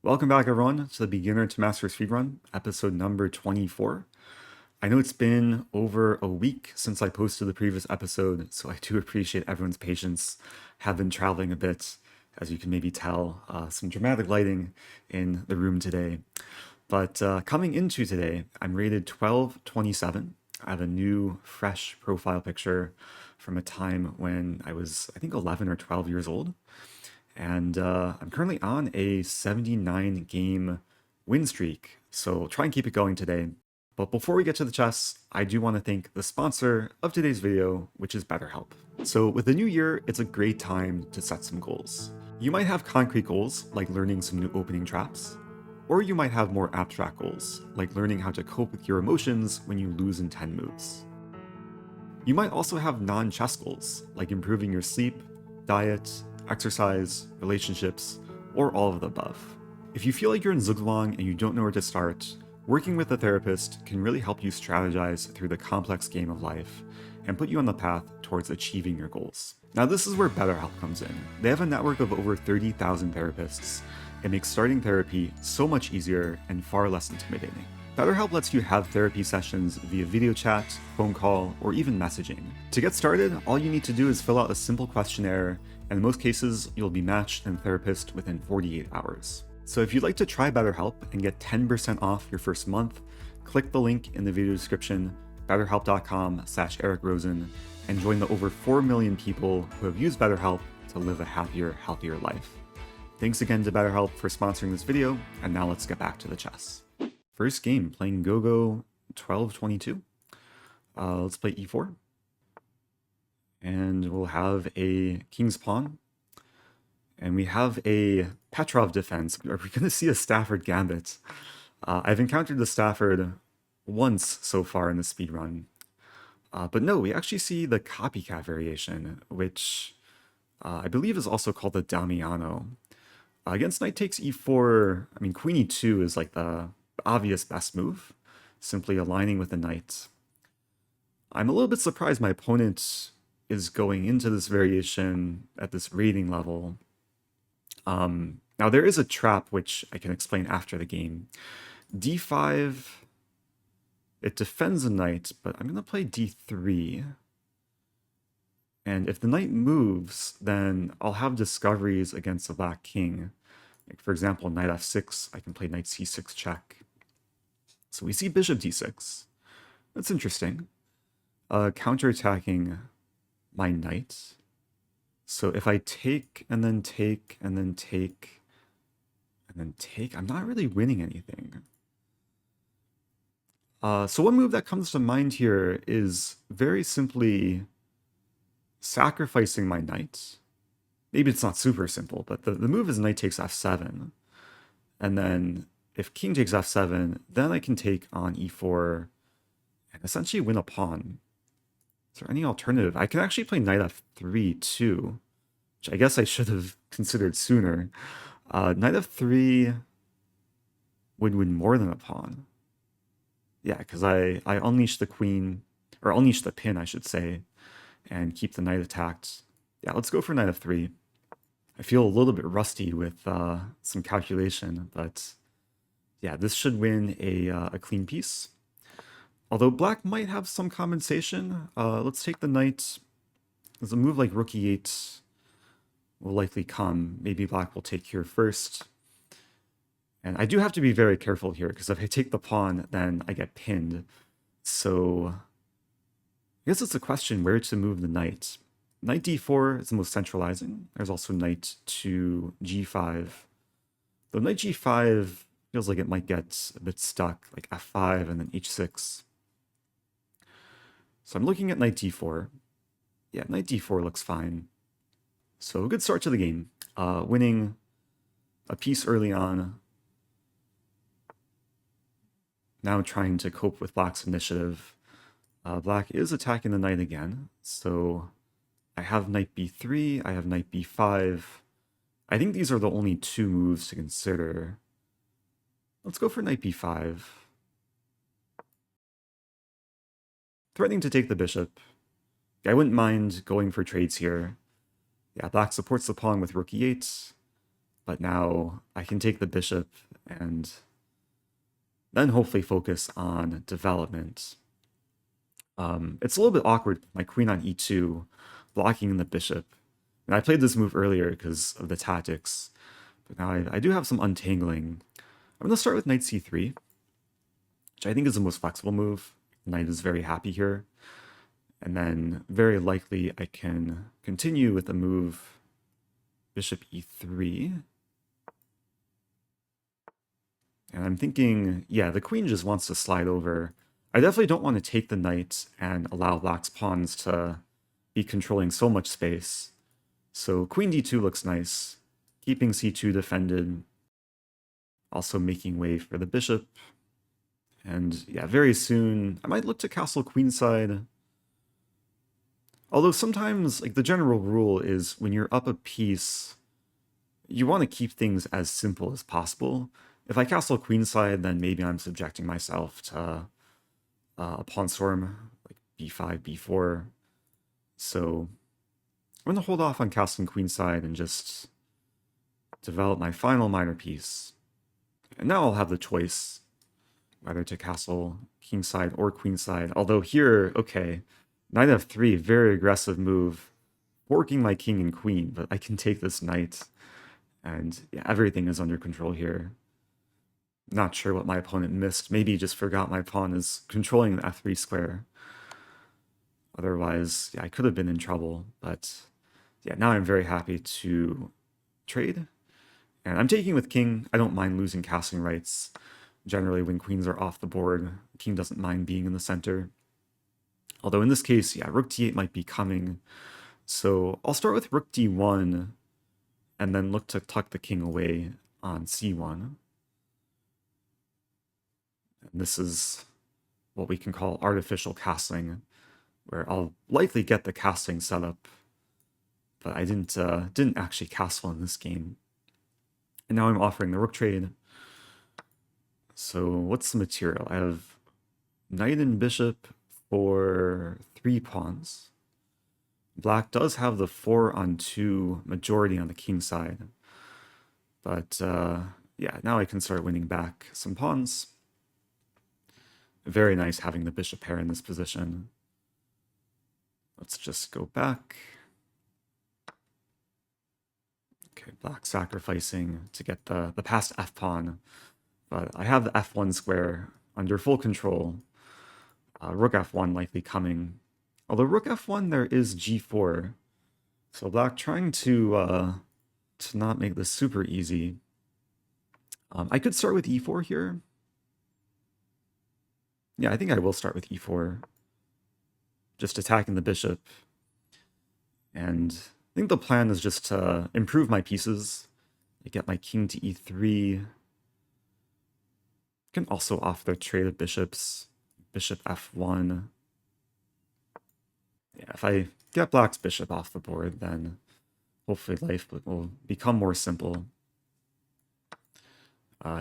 Welcome back, everyone, to the Beginner to Master Speedrun, episode number 24. I know it's been over a week since I posted the previous episode, so I do appreciate everyone's patience. Have been traveling a bit, as you can maybe tell, some dramatic lighting in the room today. But coming into today, I'm rated 1227. I have a new, fresh profile picture from a time when I was, I think, 11 or 12 years old. And I'm currently on a 79 game win streak, so try and keep it going today. But before we get to the chess, I do want to thank the sponsor of today's video, which is BetterHelp. So with the new year, it's a great time to set some goals. You might have concrete goals, like learning some new opening traps, or you might have more abstract goals, like learning how to cope with your emotions when you lose in 10 moves. You might also have non-chess goals, like improving your sleep, diet, exercise, relationships, or all of the above. If you feel like you're in Zugzwang and you don't know where to start, working with a therapist can really help you strategize through the complex game of life and put you on the path towards achieving your goals. Now, this is where BetterHelp comes in. They have a network of over 30,000 therapists and makes starting therapy so much easier and far less intimidating. BetterHelp lets you have therapy sessions via video chat, phone call, or even messaging. To get started, all you need to do is fill out a simple questionnaire, and in most cases, you'll be matched and a therapist within 48 hours. So if you'd like to try BetterHelp and get 10% off your first month, click the link in the video description, betterhelp.com/Eric Rosen, and join the over 4 million people who have used BetterHelp to live a happier, healthier life. Thanks again to BetterHelp for sponsoring this video, and now let's get back to the chess. First game, playing Go-Go 1222. Let's play e4. And we'll have a king's pawn. And we have a Petroff defense. Are we going to see a Stafford gambit? I've encountered the Stafford once so far in the speedrun. But no, we actually see the copycat variation, which I believe is also called the Damiano. Against knight takes e4, I mean, queen e2 is like the obvious best move, simply aligning with the knight. I'm a little bit surprised my opponent is going into this variation at this rating level. Now there is a trap which I can explain after the game. d5, it defends the knight, but I'm going to play d3. And if the knight moves, then I'll have discoveries against the black king. Like for example, knight f6, I can play knight c6 check. So we see bishop d6. That's interesting. Counterattacking my knight. So if I take, and then take, and then take, and then take, I'm not really winning anything. So one move that comes to mind here is very simply sacrificing my knight. Maybe it's not super simple, but the move is knight takes f7. And then if king takes f7, then I can take on e4 and essentially win a pawn. Is there any alternative? I can actually play knight f3 too, which I guess I should have considered sooner. Knight f3 would win more than a pawn. Yeah, because I unleash the queen, or unleash the pin, I should say, and keep the knight attacked. Yeah, let's go for knight f3. I feel a little bit rusty with some calculation, but yeah, this should win a clean piece. Although black might have some compensation. Let's take the knight. There's a move like rook e8 will likely come. Maybe black will take here first. And I do have to be very careful here, because if I take the pawn, then I get pinned. So I guess it's a question where to move the knight. Knight d4 is the most centralizing. There's also knight to g5. Though knight g5 feels like it might get a bit stuck, like f5 and then h6. So I'm looking at knight d4. Yeah, knight d4 looks fine. So a good start to the game. Winning a piece early on. Now trying to cope with black's initiative. Black is attacking the knight again. So I have knight b3, I have knight b5. I think these are the only two moves to consider. Let's go for knight b5. Threatening to take the bishop. I wouldn't mind going for trades here. Yeah, black supports the pawn with rook e8. but now I can take the bishop and then hopefully focus on development. It's a little bit awkward, my queen on e2, blocking the bishop. And I played this move earlier because of the tactics, but now I do have some untangling. I'm going to start with knight c3, which I think is the most flexible move. Knight is very happy here. And then very likely I can continue with the move bishop e3. And I'm thinking, yeah, the queen just wants to slide over. I definitely don't want to take the knight and allow black's pawns to be controlling so much space. So queen d2 looks nice, keeping c2 defended, also making way for the bishop. And yeah, very soon I might look to castle queenside. Although sometimes, like, the general rule is when you're up a piece, you want to keep things as simple as possible. If I castle queenside, then maybe I'm subjecting myself to a pawn storm, like b5, b4. So I'm going to hold off on castling queenside and just develop my final minor piece. And now I'll have the choice whether to castle kingside or queenside. Although here, okay, knight f3, very aggressive move, forking my king and queen, but I can take this knight, and yeah, everything is under control here. Not sure what my opponent missed. Maybe he just forgot my pawn is controlling the f3 square. Otherwise, yeah, I could have been in trouble, but yeah, now I'm very happy to trade. And I'm taking with king. I don't mind losing castling rights. Generally, when queens are off the board, king doesn't mind being in the center. Although in this case, yeah, rook d8 might be coming. So I'll start with rook d1, and then look to tuck the king away on c1. And this is what we can call artificial castling, where I'll likely get the castling set up, but I didn't actually castle in this game. And now I'm offering the rook trade. So what's the material? I have knight and bishop for 3 pawns. Black does have the 4-on-2 majority on the king side. But yeah, now I can start winning back some pawns. Very nice having the bishop pair in this position. Let's just go back. Okay, black sacrificing to get the passed f-pawn. But I have the f1 square under full control. Rook f1 likely coming. Although rook f1, there is g4. So black trying to not make this super easy. I could start with e4 here. Yeah, I think I will start with e4. Just attacking the bishop. And I think the plan is just to improve my pieces. I get my king to e3. I can also offer the trade of bishops. Bishop f1. Yeah, if I get black's bishop off the board, then hopefully life will become more simple.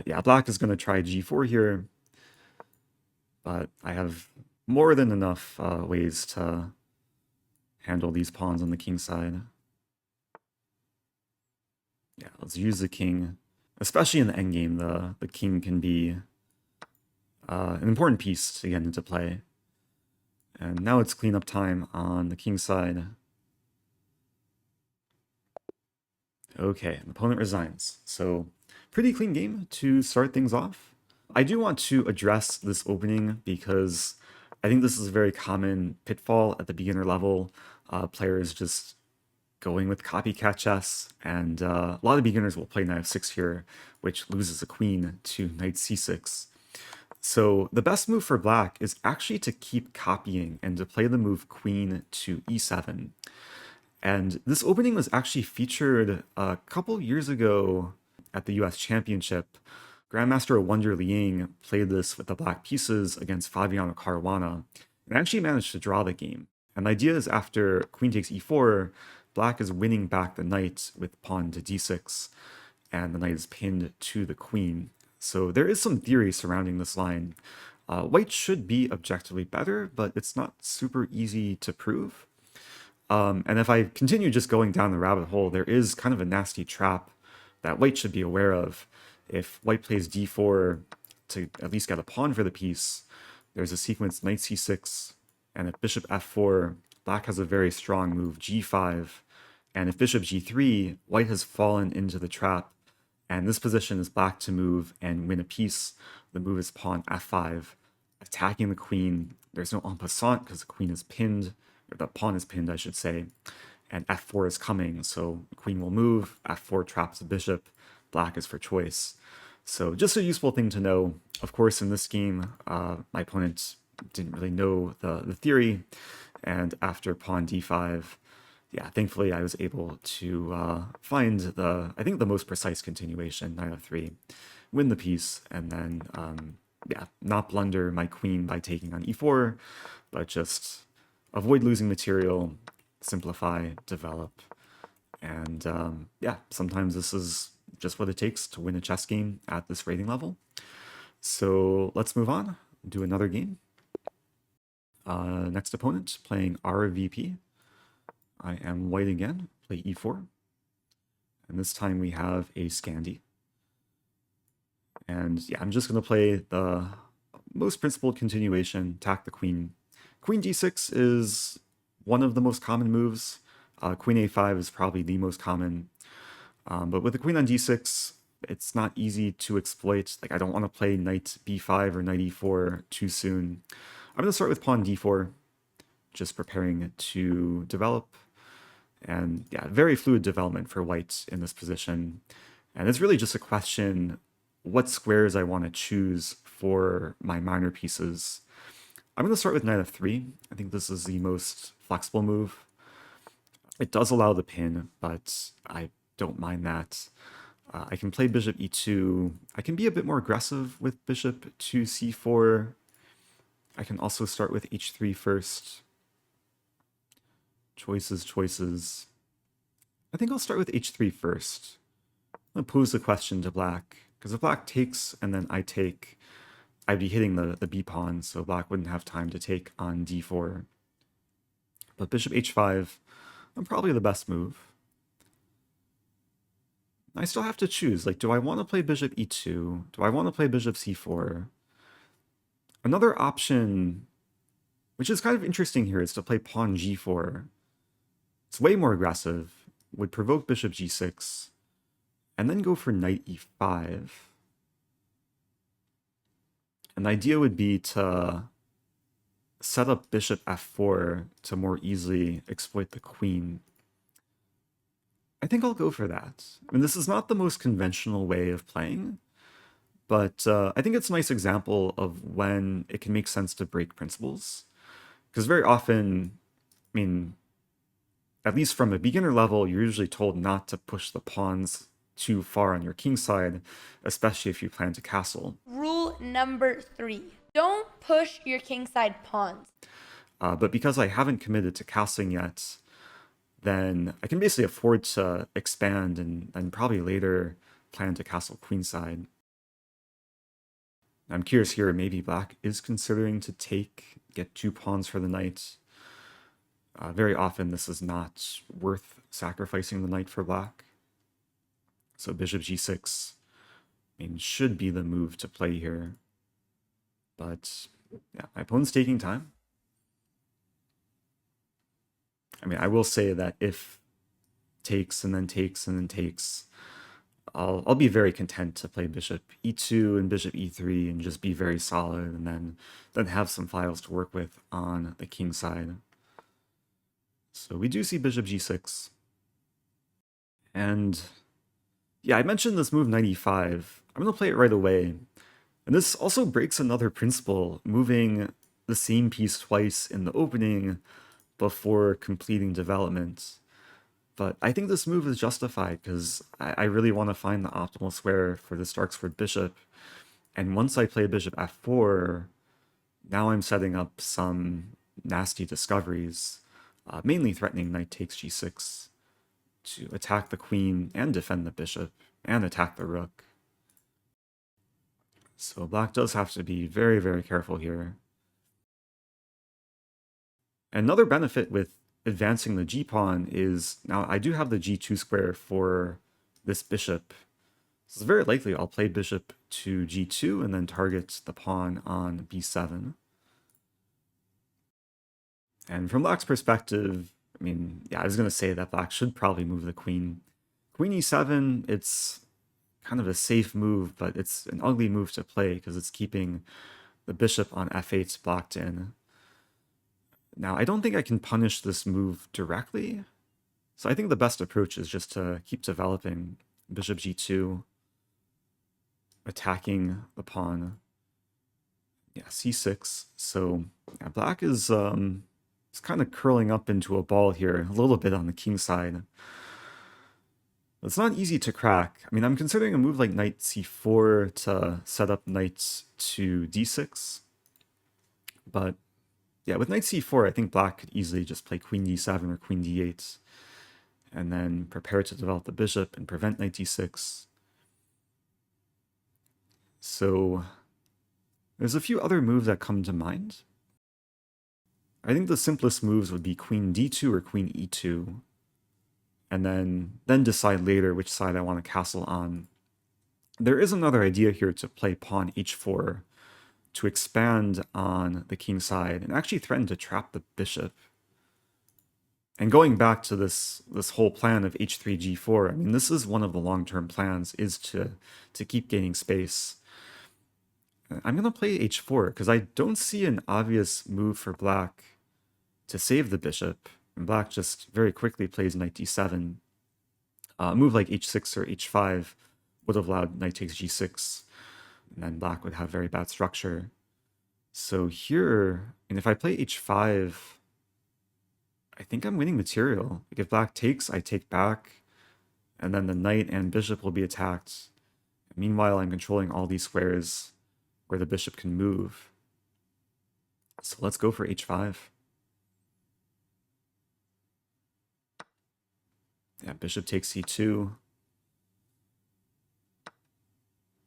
Yeah, black is going to try g4 here, but I have more than enough ways to handle these pawns on the king side. Yeah, let's use the king. Especially in the endgame, the king can be an important piece to get into play. And now it's cleanup time on the king side. Okay, an opponent resigns. So pretty clean game to start things off. I do want to address this opening because I think this is a very common pitfall at the beginner level. Players just going with copycat chess, and a lot of beginners will play knight f6 here, which loses a queen to knight c6. So the best move for black is actually to keep copying and to play the move queen to e7. And this opening was actually featured a couple years ago at the US Championship. Grandmaster Wonder Liang played this with the black pieces against Fabiano Caruana and actually managed to draw the game. And the idea is after queen takes e4, black is winning back the knight with pawn to d6, and the knight is pinned to the queen. So there is some theory surrounding this line. White should be objectively better, but it's not super easy to prove. And if I continue just going down the rabbit hole, there is kind of a nasty trap that white should be aware of. If white plays d4 to at least get a pawn for the piece, there's a sequence knight c6, and if bishop f4, black has a very strong move g5, and if bishop g3, white has fallen into the trap, and this position is black to move and win a piece. The move is pawn f5, attacking the queen. There's no en passant because the queen is pinned, or the pawn is pinned, I should say, and f4 is coming, so the queen will move, f4 traps the bishop, black is for choice. So just a useful thing to know. Of course, in this game, my opponent didn't really know the theory, and after pawn d5, yeah, thankfully I was able to find I think the most precise continuation, knight f3, win the piece, and then, yeah, not blunder my queen by taking on e4, but just avoid losing material, simplify, develop, and yeah, sometimes this is just what it takes to win a chess game at this rating level. So let's move on, do another game. Next opponent, playing RVP. I am white again, play e4. And this time we have a Scandi. And yeah, I'm just going to play the most principled continuation, attack the queen. Queen d6 is one of the most common moves. Queen a5 is probably the most common. But with the queen on d6, it's not easy to exploit. Like, I don't want to play knight b5 or knight e4 too soon. I'm going to start with pawn d4, just preparing to develop. And yeah, very fluid development for white in this position. And it's really just a question what squares I want to choose for my minor pieces. I'm going to start with knight f3. I think this is the most flexible move. It does allow the pin, but I don't mind that. I can play bishop e2. I can be a bit more aggressive with bishop to c4. I can also start with h3 first. Choices. I think I'll start with h3 first. I'm going to pose the question to black, because if black takes and then I take, I'd be hitting the b pawn, so black wouldn't have time to take on d4. But bishop h5, probably the best move. I still have to choose, like, do I want to play bishop e2? Do I want to play bishop c4? Another option, which is kind of interesting here, is to play pawn g4. It's way more aggressive, would provoke bishop g6, and then go for knight e5. And the idea would be to set up bishop f4 to more easily exploit the queen. I think I'll go for that. I mean, this is not the most conventional way of playing, but I think it's a nice example of when it can make sense to break principles. Because very often, I mean, at least from a beginner level, you're usually told not to push the pawns too far on your king side, especially if you plan to castle. Rule number 3. Don't push your kingside pawns. But because I haven't committed to castling yet, then I can basically afford to expand and probably later plan to castle queenside. I'm curious here, maybe black is considering to get 2 pawns for the knight. Very often this is not worth sacrificing the knight for black. So bishop g6, I mean, should be the move to play here. But yeah, my opponent's taking time. I mean, I will say that if takes and then takes and then takes, I'll be very content to play bishop e2 and bishop e3 and just be very solid, and then have some files to work with on the king side. So we do see bishop g6. And yeah, I mentioned this move knight e5. I'm going to play it right away. And this also breaks another principle, moving the same piece twice in the opening before completing development. But I think this move is justified because I really want to find the optimal square for this dark squared bishop. And once I play bishop f4, now I'm setting up some nasty discoveries, mainly threatening knight takes g6 to attack the queen and defend the bishop and attack the rook. So black does have to be very, very careful here. Another benefit with advancing the g-pawn is now I do have the g2 square for this bishop, So it's very likely I'll play bishop to g2 and then target the pawn on b7. And from black's perspective, I mean, yeah, I was going to say that black should probably move the queen. Queen e7, it's kind of a safe move, but it's an ugly move to play because it's keeping the bishop on f8 blocked in. Now, I don't think I can punish this move directly, so I think the best approach is just to keep developing bishop g2, attacking the pawn. Yeah, c6. So yeah, black is it's kind of curling up into a ball here, a little bit on the king side. It's not easy to crack. I mean, I'm considering a move like knight c4 to set up knight to d6. But yeah, with knight c4, I think black could easily just play queen d7 or queen d8 and then prepare to develop the bishop and prevent knight d6. So there's a few other moves that come to mind. I think the simplest moves would be queen d2 or queen e2, and then decide later which side I want to castle on. There is another idea here to play pawn h4 to expand on the king side and actually threaten to trap the bishop. And going back to this whole plan of h3 g4, I mean, this is one of the long-term plans, is to keep gaining space. I'm going to play h4 because I don't see an obvious move for black to save the bishop. And black just very quickly plays knight d7. A move like h6 or h5 would have allowed knight takes g6, and then black would have very bad structure. So here, and if I play h5, I think I'm winning material. Like if black takes, I take back, and then the knight and bishop will be attacked. Meanwhile, I'm controlling all these squares where the bishop can move. So let's go for h5. Yeah, bishop takes c2.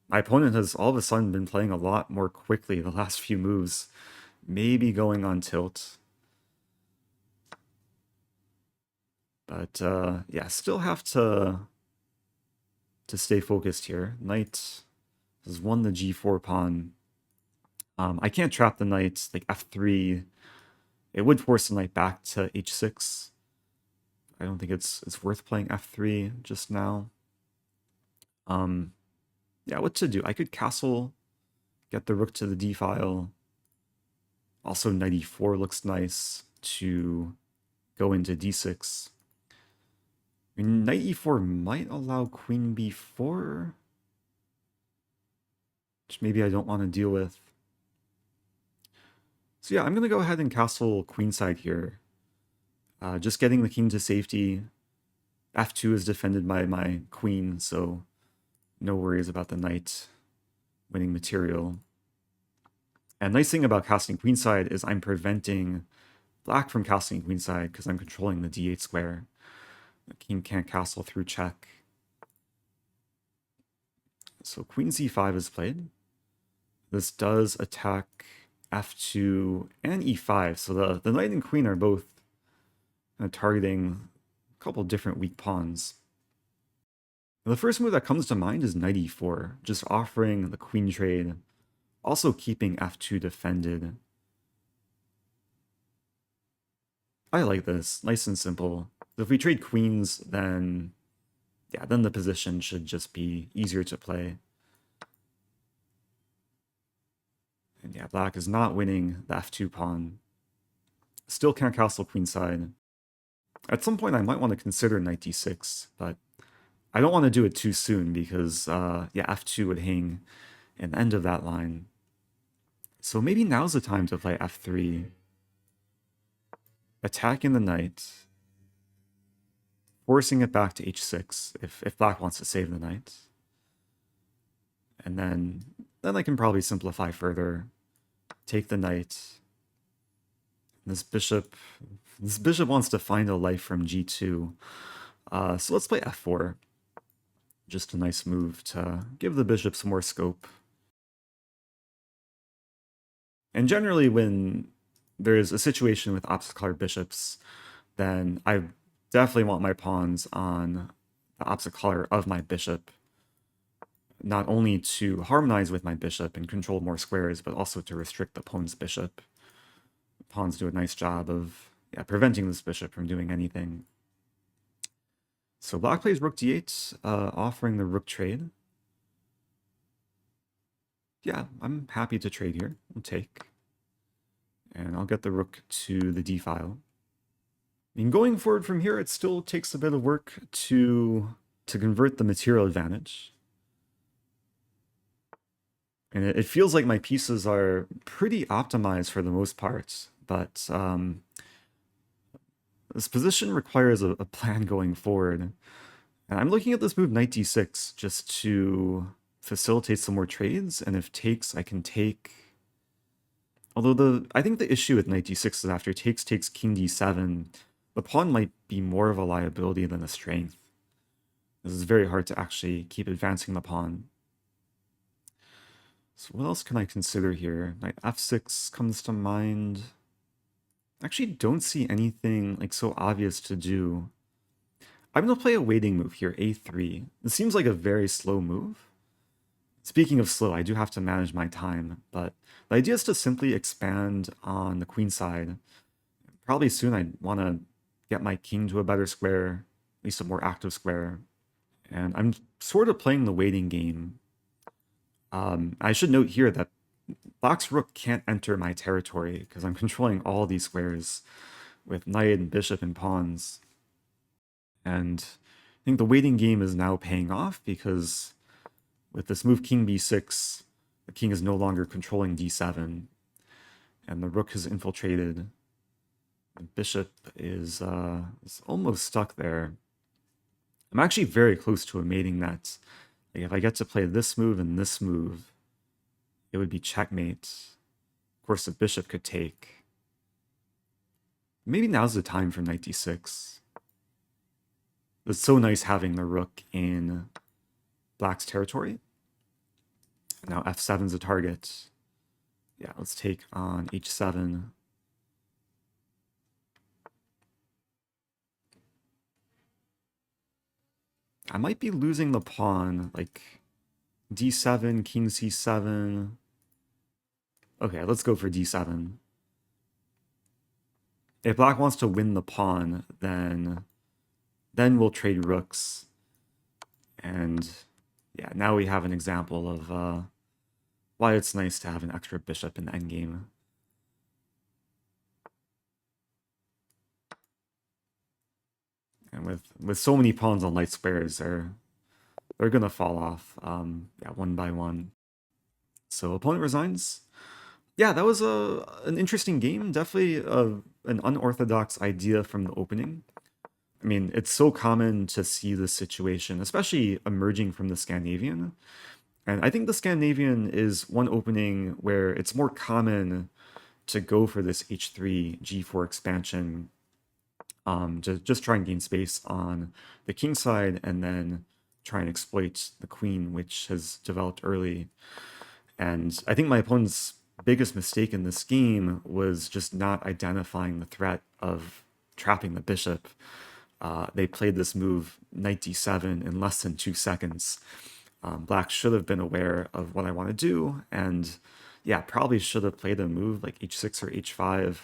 My opponent has all of a sudden been playing a lot more quickly the last few moves, maybe going on tilt. But yeah, still have to stay focused here. Knight has won the g4 pawn. I can't trap the knight, like f3. It would force the knight back to h6. I don't think it's worth playing f3 just now. Yeah, what to do? I could castle, get the rook to the d file. Also, knight e4 looks nice to go into d6. I mean, knight e4 might allow queen b4, which maybe I don't want to deal with. So yeah, I'm going to go ahead and castle queenside here. Just getting the king to safety. f2 is defended by my queen, so no worries about the knight winning material. And nice thing about castling queenside is I'm preventing black from castling queenside because I'm controlling the d8 square. The king can't castle through check. So queen c5 is played. This does attack f2 and e5. So the knight and queen are both targeting a couple different weak pawns. The first move that comes to mind is knight e4, just offering the queen trade, also keeping f2 defended. I like this, nice and simple. If we trade queens, then yeah, then the position should just be easier to play. And yeah, black is not winning the f2 pawn. Still can't castle queenside. At some point I might want to consider knight d6, but I don't want to do it too soon because yeah, f2 would hang an end of that line. So maybe now's the time to play f3. Attacking the knight. Forcing it back to h6 if black wants to save the knight. And then I can probably simplify further. Take the knight. This bishop wants to find a life from g2. So let's play f4. Just a nice move to give the bishop some more scope. And generally when there's a situation with opposite color bishops, then I definitely want my pawns on the opposite color of my bishop. not only to harmonize with my bishop and control more squares, but also to restrict the pawn's bishop. Pawns do a nice job of preventing this bishop from doing anything. So black plays rook d8, offering the rook trade. Yeah, I'm happy to trade here. I'll take. And I'll get the rook to the d file. I mean, going forward from here, it still takes a bit of work to convert the material advantage. And it feels like my pieces are pretty optimized for the most part, but this position requires a plan going forward. And I'm looking at this move knight d6 just to facilitate some more trades, and if takes, I can take. Although I think the issue with knight d6 is after takes king d7, the pawn might be more of a liability than a strength. This is very hard to actually keep advancing the pawn. So what else can I consider here? Knight f6 comes to mind. I actually don't see anything like so obvious to do. I'm going to play a waiting move here, a3. This seems like a very slow move. Speaking of slow, I do have to manage my time, but the idea is to simply expand on the queen side. Probably soon I'd want to get my king to a better square, at least a more active square. And I'm sort of playing the waiting game. I should note here that black's rook can't enter my territory because I'm controlling all these squares with knight and bishop and pawns. And I think the waiting game is now paying off because with this move king b6, the king is no longer controlling d7, and the rook has infiltrated. The bishop is almost stuck there. I'm actually very close to a mating net. Like if I get to play this move and this move, it would be checkmate. Of course, the bishop could take. Maybe now's the time for knight d6. It's so nice having the rook in black's territory. Now f7's a target. Yeah, let's take on h7. I might be losing the pawn, like d7, king c7. Okay, let's go for d7. If black wants to win the pawn, then we'll trade rooks. And yeah, now we have an example of why it's nice to have an extra bishop in the endgame. And with so many pawns on light squares, they're gonna fall off, yeah, one by one. So opponent resigns. Yeah, that was an interesting game. Definitely an unorthodox idea from the opening. I mean, it's so common to see this situation, especially emerging from the Scandinavian. And I think the Scandinavian is one opening where it's more common to go for this h3, g4 expansion, to just try and gain space on the king side and then try and exploit the queen, which has developed early. And I think my opponent's biggest mistake in this game was just not identifying the threat of trapping the bishop. They played this move knight d7 in less than 2 seconds. Black should have been aware of what I want to do, and yeah, probably should have played a move like h6 or h5.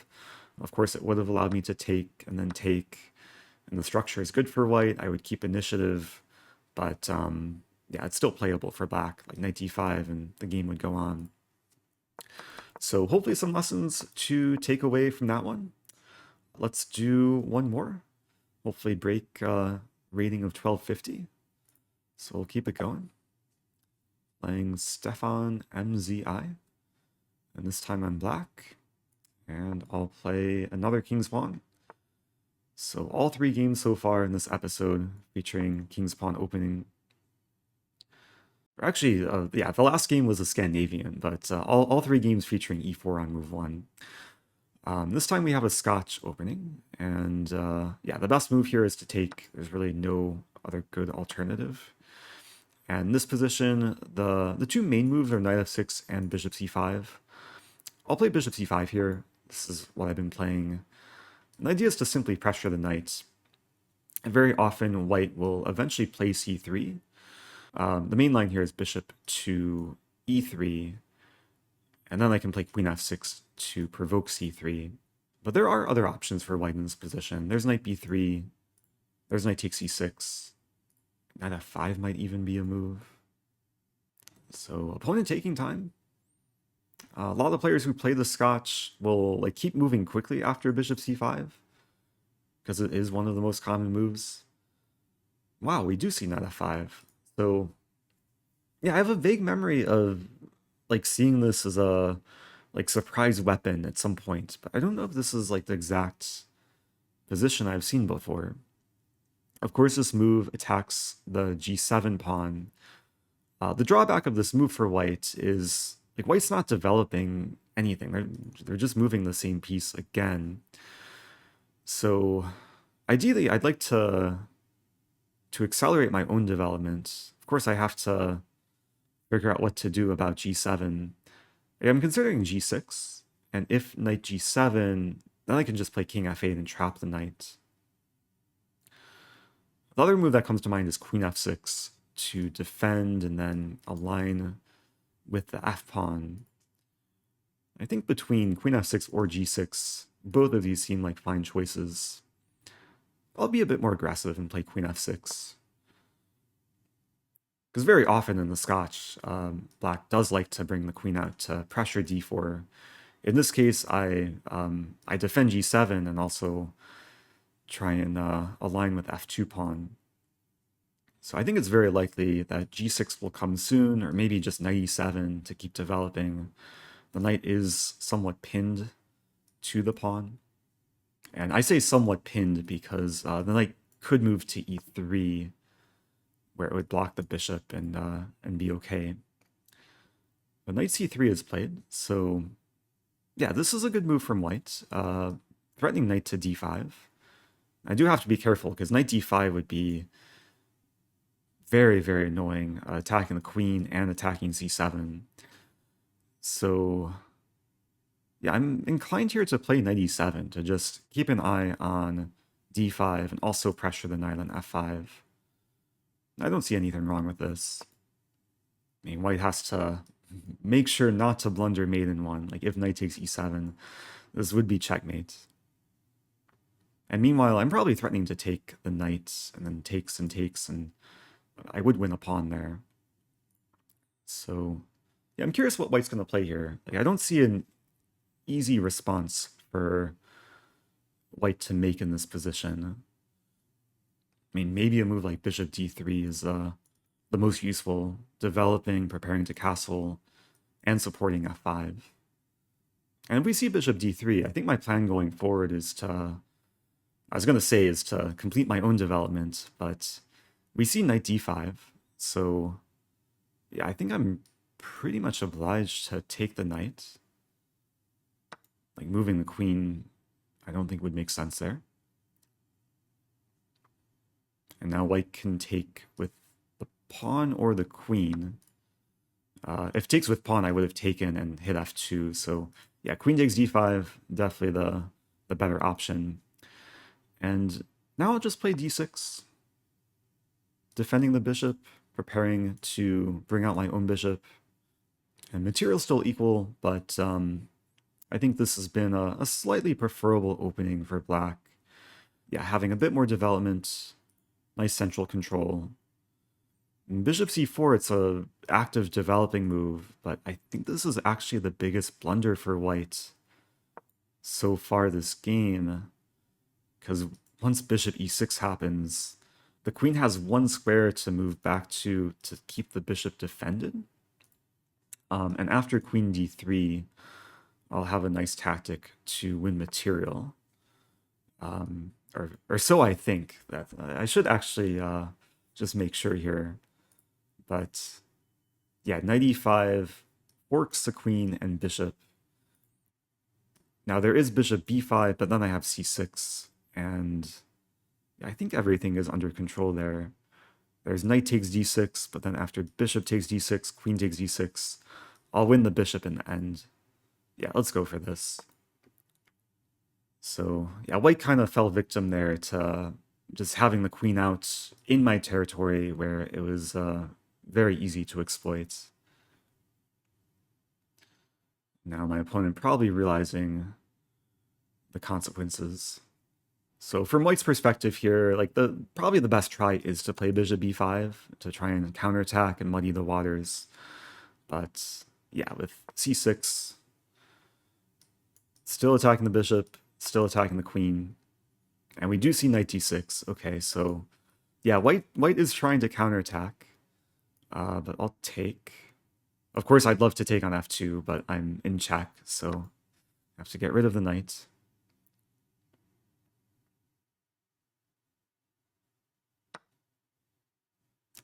Of course, it would have allowed me to take and then take, and the structure is good for white. I would keep initiative, but yeah, it's still playable for black, like knight d5, and the game would go on. So hopefully some lessons to take away from that one. Let's do one more. Hopefully break rating of 1250. So we'll keep it going. Playing Stefan MZI. And this time I'm black. And I'll play another King's Pawn. So all 3 games so far in this episode featuring King's Pawn opening. Actually, yeah, the last game was a Scandinavian, but all 3 games featuring e4 on move 1. This time we have a Scotch opening, and yeah, the best move here is to take. There's really no other good alternative. And in this position, the 2 main moves are knight f6 and bishop c5. I'll play bishop c5 here. This is what I've been playing. The idea is to simply pressure the knight. And very often white will eventually play c3, The main line here is bishop to e3, and then I can play queen f6 to provoke c3. But there are other options for white in this position. There's knight b3, there's knight takes e6, knight f5 might even be a move. So opponent taking time. A lot of the players who play the Scotch will like keep moving quickly after bishop c5, because it is one of the most common moves. Wow, we do see knight f5. So yeah, I have a vague memory of like seeing this as a like surprise weapon at some point, but I don't know if this is like the exact position I've seen before. Of course, this move attacks the g7 pawn. The drawback of this move for white is like white's not developing anything. They're just moving the same piece again. So ideally, I'd like to accelerate my own development. Of course, I have to figure out what to do about g7. I'm considering g6, and if knight g7, then I can just play king f8 and trap the knight. The other move that comes to mind is queen f6 to defend and then align with the f pawn. I think between queen f6 or g6, both of these seem like fine choices. I'll be a bit more aggressive and play queen f6. Because very often in the Scotch, black does like to bring the queen out to pressure d4. In this case, I defend g7 and also try and align with f2 pawn. So I think it's very likely that g6 will come soon, or maybe just knight e7 to keep developing. The knight is somewhat pinned to the pawn. And I say somewhat pinned because the knight could move to e3, where it would block the bishop and be okay. But knight c3 is played, so yeah, this is a good move from white. Threatening knight to d5. I do have to be careful, because knight d5 would be very, very annoying, attacking the queen and attacking c7. So yeah, I'm inclined here to play knight e7, to just keep an eye on d5 and also pressure the knight on f5. I don't see anything wrong with this. I mean, white has to make sure not to blunder mate in one. Like, if knight takes e7, this would be checkmate. And meanwhile, I'm probably threatening to take the knight, and then takes, and I would win a pawn there. So, yeah, I'm curious what white's going to play here. Like, I don't see an easy response for white to make in this position. I mean, maybe a move like bishop d3 is the most useful, developing, preparing to castle, and supporting f5. And if we see bishop d3, I think my plan going forward is to, I was going to say is to complete my own development, but we see knight d5, so yeah, I think I'm pretty much obliged to take the knight. Like, moving the queen, I don't think would make sense there. And now white can take with the pawn or the queen. If it takes with pawn, I would have taken and hit f2. So yeah, queen takes d5, definitely the better option. And now I'll just play d6. Defending the bishop, preparing to bring out my own bishop. And material's still equal, but I think this has been a slightly preferable opening for black. Yeah, having a bit more development, nice central control. In bishop c4, it's a active developing move, but I think this is actually the biggest blunder for white so far this game, because once bishop e6 happens, the queen has one square to move back to keep the bishop defended. And after queen d3, I'll have a nice tactic to win material. Or so I think. That I should actually just make sure here. But yeah, knight e5 forks the queen and bishop. Now there is bishop b5, but then I have c6, and I think everything is under control there. There's knight takes d6, but then after bishop takes d6, queen takes d6, I'll win the bishop in the end. Yeah, let's go for this. So yeah, white kind of fell victim there to just having the queen out in my territory where it was very easy to exploit. Now my opponent probably realizing the consequences. So from White's perspective here, like probably the best try is to play bishop b5 to try and counterattack and muddy the waters. But yeah, with c6, still attacking the bishop, still attacking the queen. And we do see knight d6. Okay, so yeah, white is trying to counterattack. But I'll take. Of course, I'd love to take on f2, but I'm in check, so I have to get rid of the knight.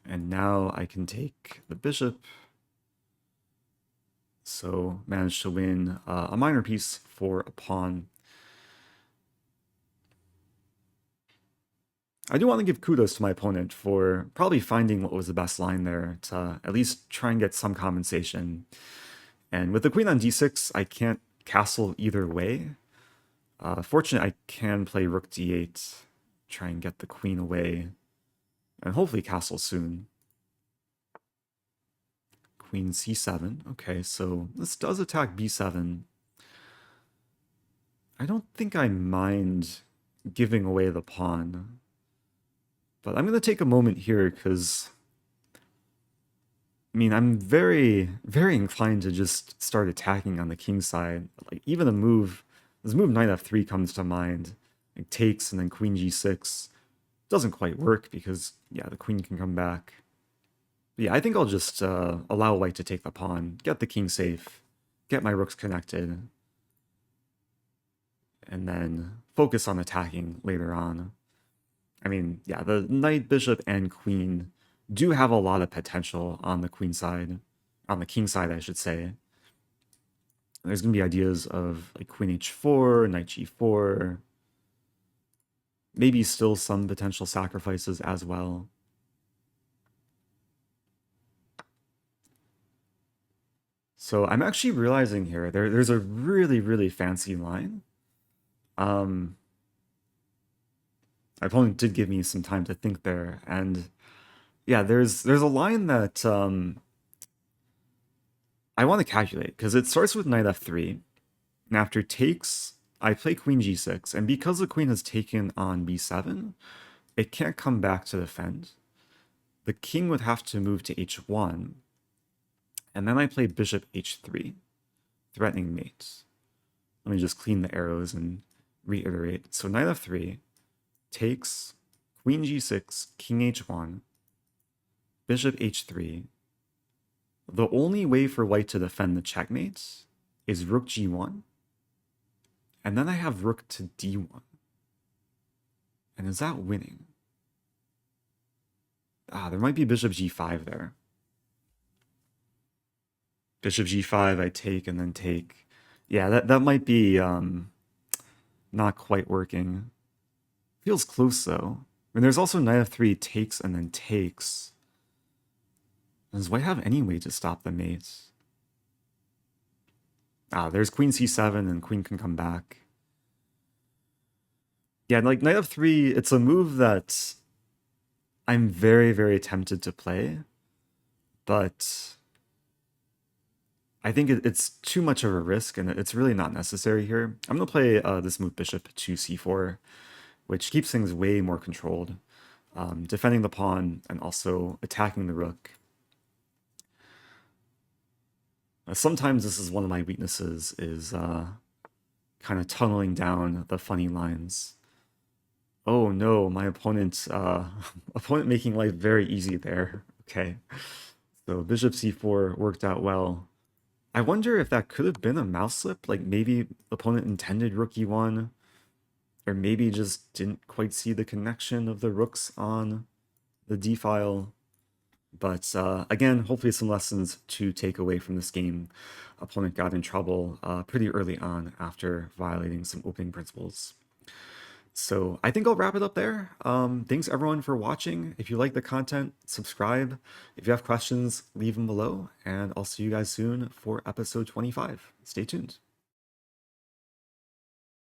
And now I can take the bishop. So managed to win a minor piece for a pawn. I do want to give kudos to my opponent for probably finding what was the best line there to at least try and get some compensation. And with the queen on d6, I can't castle either way. Fortunately, I can play rook d8, try and get the queen away, and hopefully castle soon. Queen c7. Okay, so this does attack b7. I don't think I mind giving away the pawn. But I'm going to take a moment here because, I mean, I'm very, very inclined to just start attacking on the king side. Like, even this move knight f3 comes to mind. It takes and then queen g6. Doesn't quite work because, yeah, the queen can come back. But yeah, I think I'll just allow white to take the pawn, get the king safe, get my rooks connected, and then focus on attacking later on. I mean, yeah, the knight, bishop, and queen do have a lot of potential on the queen side, on the king side, I should say. There's going to be ideas of like queen h4, knight g4, maybe still some potential sacrifices as well. So I'm actually realizing here, there's a really, really fancy line. My opponent did give me some time to think there, and yeah, there's a line that I want to calculate, because it starts with knight f3, and after takes, I play queen g6, and because the queen has taken on b7, it can't come back to defend. The king would have to move to h1, and then I play bishop h3, threatening mate. Let me just clean the arrows and reiterate. So knight f3, takes, queen g6, king h1, bishop h3. The only way for white to defend the checkmate is rook g1, and then I have rook to d1. And is that winning? There might be bishop g5 there. Bishop g5, I take and then take. Yeah, that might be not quite working. Feels close though. I mean, there's also knight f3 takes and then takes. Does white have any way to stop the mate? There's queen c7 and queen can come back. Yeah, like knight f3, it's a move that I'm very, very tempted to play, but I think it's too much of a risk and it's really not necessary here. I'm going to play this move bishop to c4, which keeps things way more controlled, defending the pawn and also attacking the rook. Sometimes this is one of my weaknesses, is kind of tunneling down the funny lines. Oh no, my opponent making life very easy there. Okay, so bishop c4 worked out well. I wonder if that could have been a mouse slip, like maybe opponent intended rook e1, or maybe just didn't quite see the connection of the rooks on the d file. But again, hopefully some lessons to take away from this game. Opponent got in trouble pretty early on after violating some opening principles. So I think I'll wrap it up there. Thanks everyone for watching. If you like the content, subscribe. If you have questions, leave them below. And I'll see you guys soon for episode 25. Stay tuned.